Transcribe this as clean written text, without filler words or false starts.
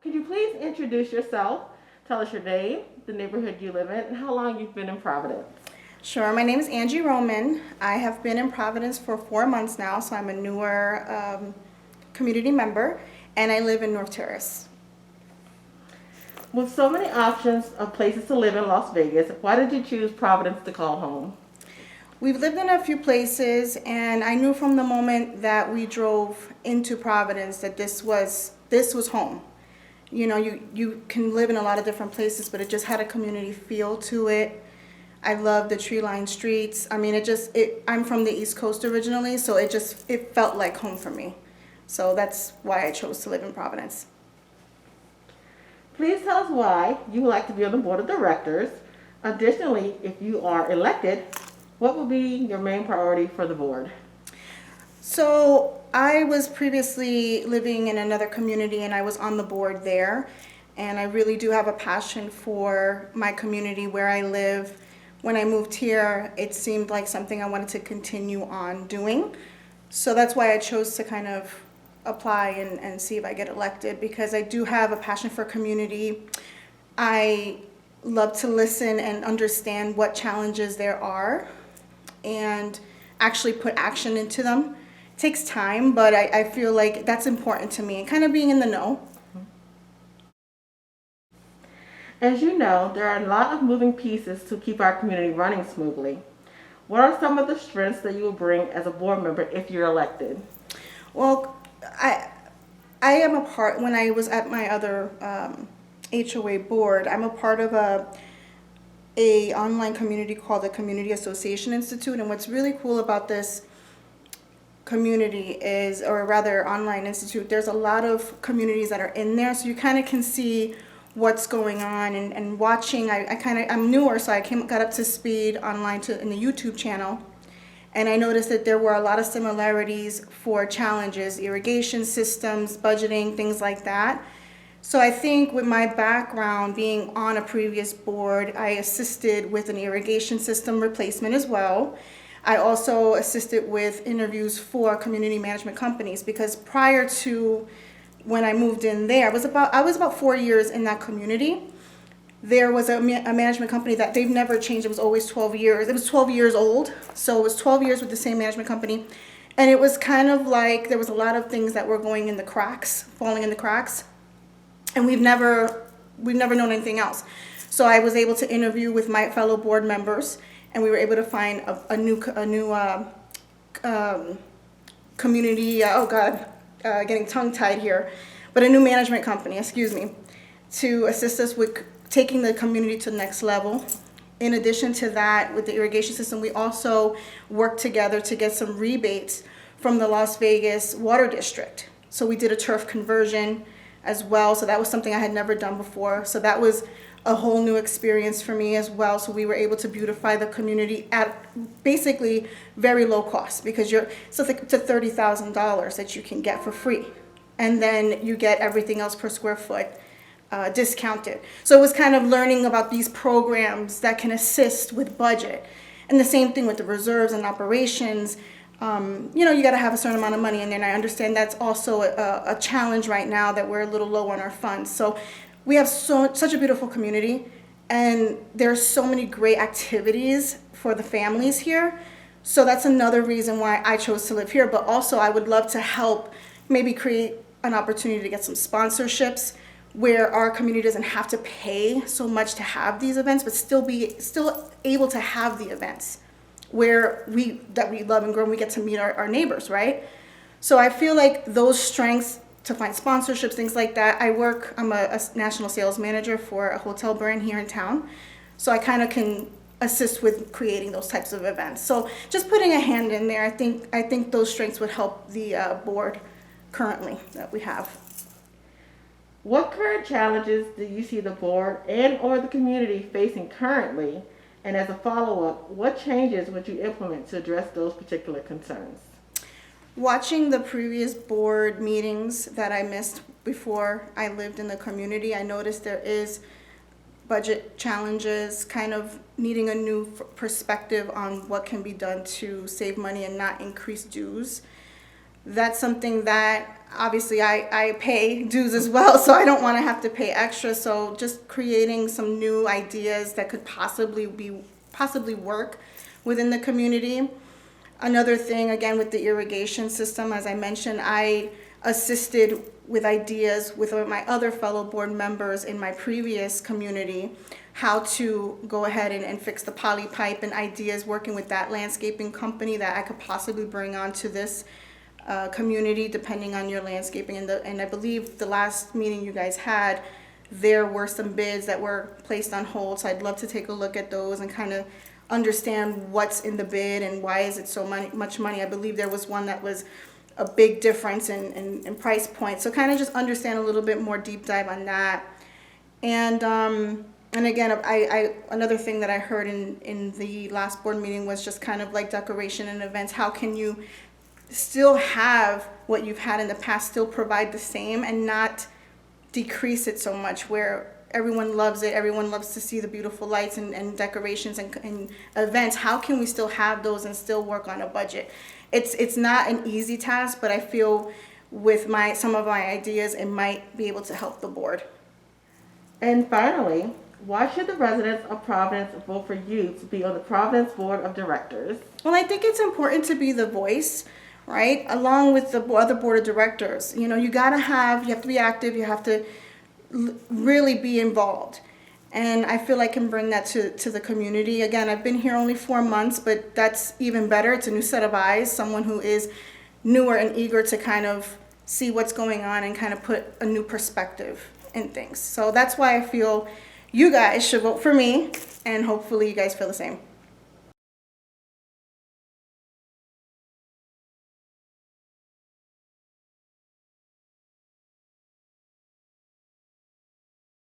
Could you please introduce yourself? Tell us your name, the neighborhood you live in, and how long you've been in Providence. Sure, my name is Angie Roman. I have been in Providence for 4 months now, so I'm a newer community member, and I live in North Terrace. With so many options of places to live in Las Vegas, why did you choose Providence to call home? We've lived in a few places, and I knew from the moment that we drove into Providence that this was home. You know, you can live in a lot of different places, but it just had a community feel to it. I love the tree-lined streets. I mean, I'm from the East Coast originally, so it felt like home for me. So that's why I chose to live in Providence. Please tell us why you would like to be on the board of directors. Additionally, if you are elected, what will be your main priority for the board? So I was previously living in another community and I was on the board there. And I really do have a passion for my community where I live. When I moved here, it seemed like something I wanted to continue on doing. So that's why I chose to kind of apply and see if I get elected, because I do have a passion for community. I love to listen and understand what challenges there are and actually put action into them. It takes time, but I feel like that's important to me and kind of being in the know. As you know, there are a lot of moving pieces to keep our community running smoothly. What are some of the strengths that you will bring as a board member if you're elected? Well, I am a part, when I was at my other HOA board, I'm a part of a online community called the Community Association Institute. And what's really cool about this community is, or rather online institute, there's a lot of communities that are in there, so you kind of can see what's going on and watching. I'm newer, so got up to speed online in the YouTube channel, and I noticed that there were a lot of similarities for challenges, irrigation systems, budgeting, things like that. So I think with my background being on a previous board, I assisted with an irrigation system replacement as well. I also assisted with interviews for community management companies, because prior to when I moved in there, I was about 4 years in that community. There was a management company that they've never changed. It was always 12 years. It was 12 years old, so it was 12 years with the same management company. And it was kind of like there was a lot of things that were going in the cracks, falling in the cracks. And we've never known anything else. So I was able to interview with my fellow board members, and we were able to find a new community. Getting tongue-tied here, but a new management company, excuse me, to assist us with taking the community to the next level. In addition to that, with the irrigation system, we also worked together to get some rebates from the Las Vegas Water District. So we did a turf conversion as well. So that was something I had never done before. So that was a whole new experience for me as well. So we were able to beautify the community at basically very low cost, because it's like to $30,000 that you can get for free. And then you get everything else per square foot discounted. So it was kind of learning about these programs that can assist with budget. And the same thing with the reserves and operations. You got to have a certain amount of money in there. And I understand that's also a challenge right now, that we're a little low on our funds. So we have such a beautiful community, and there's so many great activities for the families here. So that's another reason why I chose to live here. But also I would love to help maybe create an opportunity to get some sponsorships where our community doesn't have to pay so much to have these events, but still able to have the events where we love and grow, and we get to meet our neighbors, right? So I feel like those strengths, to find sponsorships, things like that. I'm a national sales manager for a hotel brand here in town. So I kind of can assist with creating those types of events. So just putting a hand in there, I think those strengths would help the board currently that we have. What current challenges do you see the board and or the community facing currently? And as a follow-up, what changes would you implement to address those particular concerns? Watching the previous board meetings that I missed before I lived in the community, I noticed there is budget challenges, kind of needing a new perspective on what can be done to save money and not increase dues. that's something that obviously I pay dues as well, so I don't want to have to pay extra. So just creating some new ideas that could possibly work within the community. Another thing, again, with the irrigation system, as I mentioned, I assisted with ideas with my other fellow board members in my previous community, how to go ahead and fix the poly pipe, and ideas working with that landscaping company that I could possibly bring onto this community, depending on your landscaping. And I believe the last meeting you guys had, there were some bids that were placed on hold, so I'd love to take a look at those and kind of understand what's in the bid and why is it so much money. I believe there was one that was a big difference in price point, so kind of just understand a little bit more deep dive on that. And again, I another thing that I heard in the last board meeting was just kind of like decoration and events. How can you still have what you've had in the past, still provide the same, and not decrease it so much where everyone loves it, everyone loves to see the beautiful lights and decorations and events. How can we still have those and still work on a budget? It's not an easy task, but I feel with some of my ideas, it might be able to help the board. And finally, why should the residents of Providence vote for you to be on the Providence Board of Directors? Well, I think it's important to be the voice, right? Along with the other board of directors. You know, you have to be active, you have to really be involved. And I feel I can bring that to the community. Again, I've been here only 4 months, but that's even better. It's a new set of eyes, someone who is newer and eager to kind of see what's going on and kind of put a new perspective in things. So that's why I feel you guys should vote for me, and hopefully you guys feel the same.